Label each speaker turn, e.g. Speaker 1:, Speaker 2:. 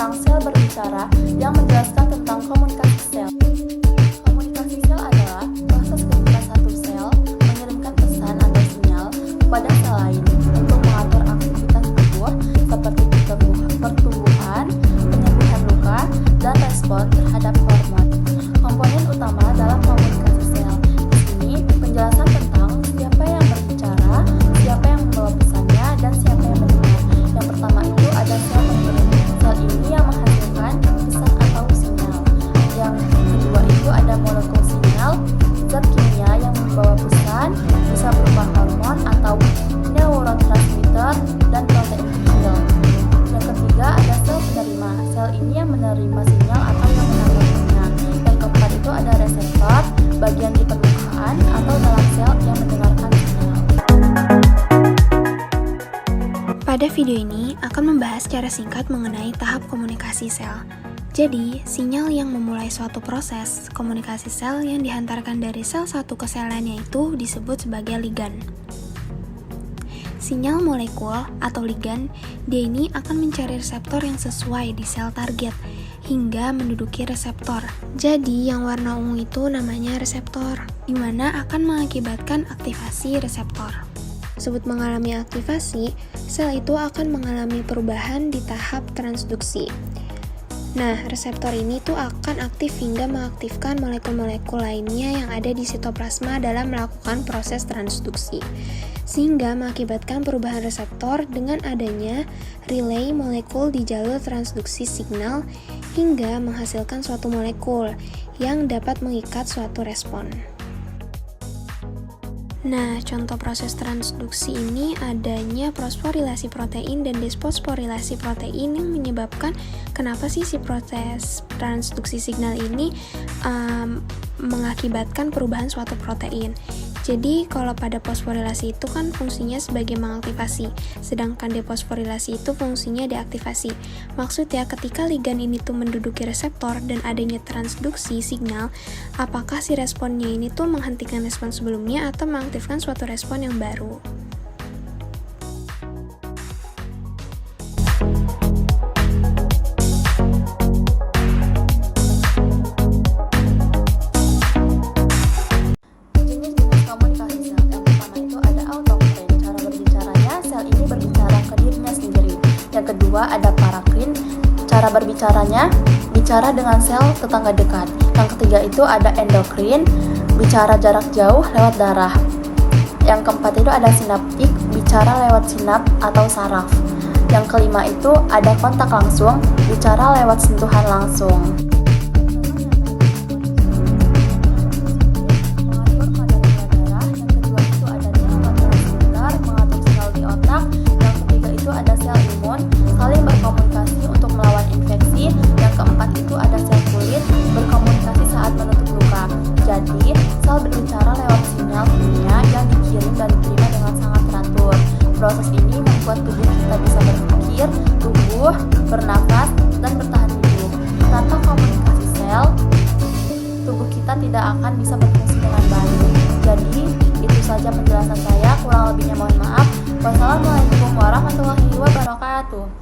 Speaker 1: tentang sel berbicara yang menjelaskan tentang komunikasi sel. Komunikasi sel adalah proses ketika satu sel mengirimkan pesan atau sinyal kepada sel lain untuk mengatur aktivitas tubuh seperti pertumbuhan, penyembuhan luka, dan respon terhadap hormon. Komponen utama dalam komunikasi sel. Di sini penjelasan tentang siapa yang berbicara, siapa yang membawa pesannya, dan siapa yang mendengar. Yang pertama itu ada sel pengirim. Sel ini yang menghasilkan pesan atau sinyal. Yang kedua itu ada molekul sinyal, zat kimia yang membawa pesan, bisa berupa hormon atau neurotransmitter dan protein kecil. Yang ketiga ada sel penerima. Sel ini yang menerima sinyal atau yang menanggapinya. Yang keempat itu ada reseptor, bagian di permukaan atau dalam sel yang mendengarkan sinyal.
Speaker 2: Pada video ini akan membahas secara singkat mengenai tahap komunikasi sel. Jadi, sinyal yang memulai suatu proses komunikasi sel yang dihantarkan dari sel satu ke sel lainnya itu disebut sebagai ligan. Sinyal molekul atau ligan, dia ini akan mencari reseptor yang sesuai di sel target hingga menduduki reseptor. Jadi, yang warna ungu itu namanya reseptor, di mana akan mengakibatkan aktivasi reseptor. Tersebut mengalami aktivasi, sel itu akan mengalami perubahan di tahap transduksi. Nah, reseptor ini tuh akan aktif hingga mengaktifkan molekul-molekul lainnya yang ada di sitoplasma dalam melakukan proses transduksi, sehingga mengakibatkan perubahan reseptor dengan adanya relay molekul di jalur transduksi signal hingga menghasilkan suatu molekul yang dapat mengikat suatu respon. Nah, contoh proses transduksi ini adanya fosforilasi protein dan desfosforilasi protein yang menyebabkan kenapa sih si proses transduksi signal ini mengakibatkan perubahan suatu protein. Jadi, kalau pada fosforilasi itu kan fungsinya sebagai mengaktifasi, sedangkan defosforilasi itu fungsinya deaktivasi. Maksudnya, ketika ligan ini tuh menduduki reseptor dan adanya transduksi signal, apakah si responnya ini tuh menghentikan respon sebelumnya atau mengaktifkan suatu respon yang baru.
Speaker 1: Yang kedua ada parakrin, cara berbicaranya bicara dengan sel tetangga dekat. Yang ketiga itu ada endokrin, bicara jarak jauh lewat darah. Yang keempat itu ada sinaptik, bicara lewat sinap atau saraf. Yang kelima itu ada kontak langsung, bicara lewat sentuhan langsung. Saling berkomunikasi untuk melawan infeksi. Yang keempat itu ada sel kulit, berkomunikasi saat menutup luka. Jadi, sel berbicara lewat sinyal kimia yang dikirim dan diterima dengan sangat teratur. Proses ini membuat tubuh kita bisa berpikir, tumbuh, bernafas, dan bertahan hidup. Tanpa komunikasi sel, tubuh kita tidak akan bisa berfungsi dengan baik. Jadi, itu saja penjelasan saya, kurang lebihnya mohon maaf. Wassalamualaikum warahmatullahi wabarakatuh.